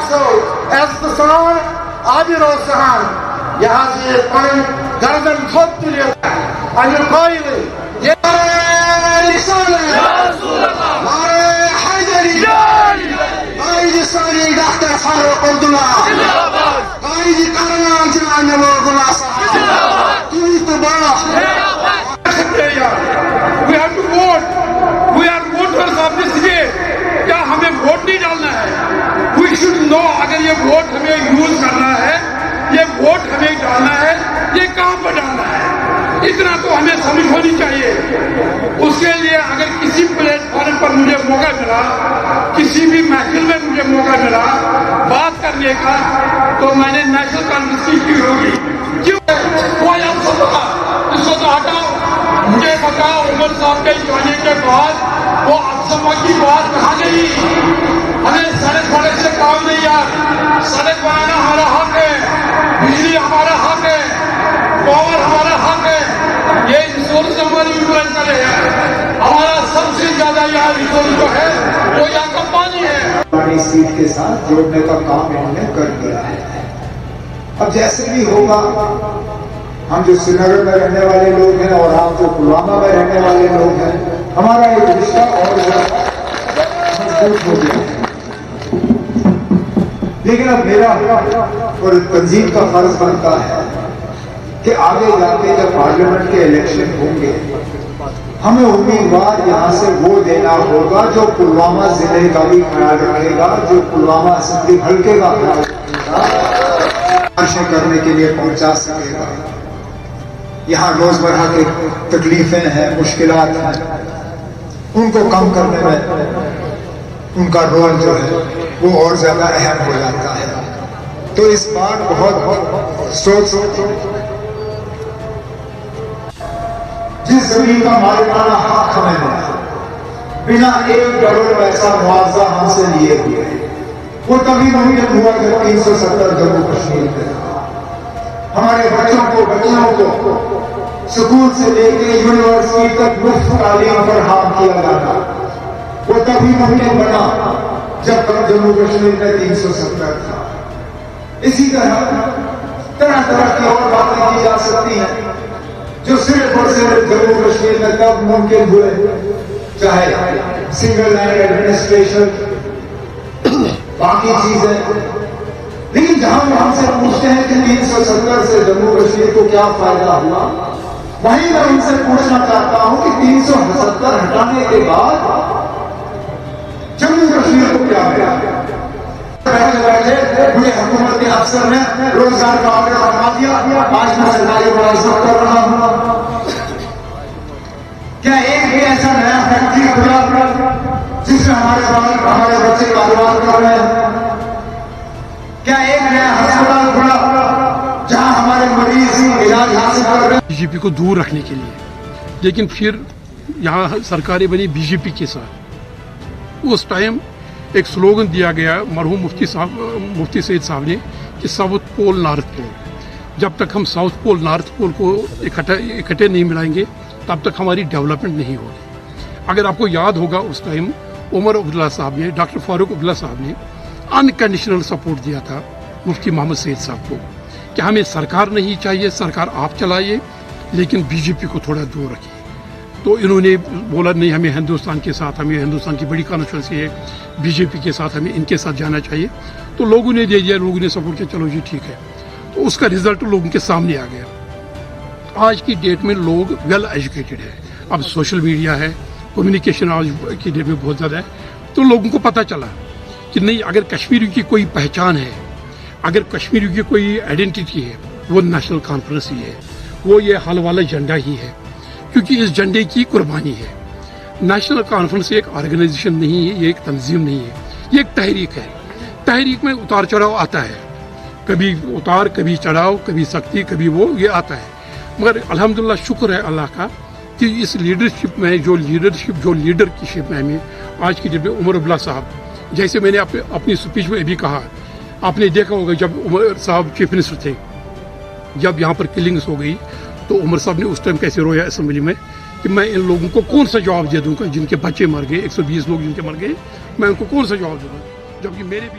so as the song Abir Sahan Yahazi Pan Garden Thot to you and you coil Ya Rasulullah Mare Haydari Qaidi Sani Dr. Farooq Abdullah Qaidi Karaman Jilan Nawagullah Sahab We have to vote. We are voters of this state. क्या हमें vote नहीं डालना है? We should know अगर ये vote हमें use करना है, ये वोट हमें डालना है, ये कहाँ पर डालना है? इतना तो हमें समझ होनी चाहिए. उसके लिए अगर किसी प्लेटफॉर्म पर मुझे मौका मिला, किसी भी महफिल में मुझे मौका मिला बात करने का, तो मैंने नेशनल कांग्रेस की होगी. क्यों? कोई आपको पता? इसको तो हटाओ. मुझे बताओ उमर साहब के जाने के बाद वो अफसरों की बात कहाँ गई? हमें सड़क से काम नहीं यार. सड़क बनाना हमारा हक है, बिजली हमारा हक है, पावर हमारा हक है. ये रिसोर्स हमारी यूटिलाइज करे है. हमारा सबसे ज्यादा यहाँ रिसोर्स जो है वो यहाँ का पानी है. पानी सीट के साथ जोड़ने का काम इन्होंने कर दिया है. अब जैसे भी होगा, हम जो श्रीनगर में रहने वाले लोग हैं और आप जो पुलवामा में रहने वाले लोग हैं, हमारा एक रिश्ता और मजबूत हो गया है. लेकिन अब मेरा और तंजीम का फर्ज बनता है कि आगे जाके जब पार्लियामेंट के इलेक्शन होंगे, हमें उम्मीदवार यहाँ से वो देना होगा जो पुलवामा जिले का भी ख्याल रखेगा, जो पुलवामा असेंबली हल्के का ख्याल रखेगा, करने के लिए पहुंचा सकेगा. यहाँ रोजमर्रा की तकलीफें हैं, मुश्किलात हैं, उनको कम करने में उनका रोल जो है वो और ज्यादा अहम हो जाता है. तो इस बार बहुत सोच जिस जमीन का मालिकाना हक हमें मिला बिना $1 ऐसा मुआवजा हमसे लिए हुए, वो तभी मुमकिन हुआ जब 370 जम्मू कश्मीर में हमारे बच्चों को स्कूल से लेकर यूनिवर्सिटी तक मुफ्त तालीम फराहम किया जाता. वो तभी मुमकिन बना जब तक जम्मू कश्मीर में 370 था. इसी तरह की और बातें की जा सकती हैं जो सिर्फ और सिर्फ जम्मू कश्मीर में तब मुमकिन हुए, चाहे सिंगल लाइन एडमिनिस्ट्रेशन, बाकी चीजें. लेकिन जहां हमसे पूछते हैं कि 370 से जम्मू कश्मीर को क्या फायदा हुआ, वहीं मैं उनसे पूछना चाहता हूं कि 370 हटाने के बाद जम्मू कश्मीर को क्या मिला? बैठे मुझे हुकूमत के अफसर ने रोजगार का आंकड़ा बता दिया. आज मैं सरकारी मुलाजिमत कर रहा हूं. क्या एक भी ऐसा नया फैक्ट्री खुला जिसमें हमारे बच्चे कारोबार कर रहे हैं? क्या एक नया अस्पताल खुला जहां हमारे मरीज इलाज हासिल कर रहे हैं? बीजेपी को दूर रखने के लिए. लेकिन फिर यहाँ सरकारें बनी बीजेपी के साथ. उस टाइम एक स्लोगन दिया गया मरहूम मुफ्ती सईद साहब ने कि साउथ पोल नॉर्थ पोल. जब तक हम साउथ पोल नॉर्थ पोल को इकट्ठे नहीं मिलाएंगे तब तक हमारी डेवलपमेंट नहीं होगी. अगर आपको याद होगा उस टाइम उमर अब्दुल्ला साहब ने, डॉक्टर फारूक अब्दुल्ला साहब ने अनकंडीशनल सपोर्ट दिया था मुफ्ती मोहम्मद सईद साहब को कि हमें सरकार नहीं चाहिए, सरकार आप चलाइए, लेकिन बीजेपी को थोड़ा दूर रखिए. तो इन्होंने बोला नहीं, हमें हिंदुस्तान के साथ, हमें हिंदुस्तान की बड़ी कॉन्स्टिट्यूंसी है, बीजेपी के साथ हमें इनके साथ जाना चाहिए. तो लोगों ने दे दिया, लोगों ने सपोर्ट किया, चलो जी ठीक है. तो उसका रिजल्ट लोगों के सामने आ गया. आज की डेट में लोग वेल एजुकेटेड है. अब सोशल मीडिया है, कम्युनिकेशन आज की डेट में बहुत ज़्यादा है. तो लोगों को पता चला कि नहीं, अगर कश्मीर की कोई पहचान है, अगर कश्मीर की कोई आइडेंटिटी है, वो नेशनल कॉन्फ्रेंस ही है, वो ये हल वाला झंडा ही है, क्योंकि इस झंडे की कुर्बानी है. नेशनल कॉन्फ्रेंस एक ऑर्गेनाइजेशन नहीं है, ये एक तंजीम नहीं है, ये एक तहरीक है. तहरीक में उतार चढ़ाव आता है, कभी उतार, कभी चढ़ाव, कभी सख्ती, कभी वो, ये आता है. मगर अल्हम्दुलिल्लाह शुक्र है अल्लाह का कि इस लीडरशिप में जो लीडर की शिप में हमें आज की डेट में उमर अब्दुल्ला साहब, जैसे मैंने अपनी स्पीच में भी कहा, आपने देखा होगा जब उमर साहब चीफ मिनिस्टर थे, जब यहाँ पर किलिंग्स हो गई तो उमर साहब ने उस टाइम कैसे रोया असेंबली में कि मैं इन लोगों को कौन सा जवाब दे दूंगा, जिनके बच्चे मर गए, 120 लोग जिनके मर गए, मैं उनको कौन सा जवाब दे दूँ, जबकि मेरे भी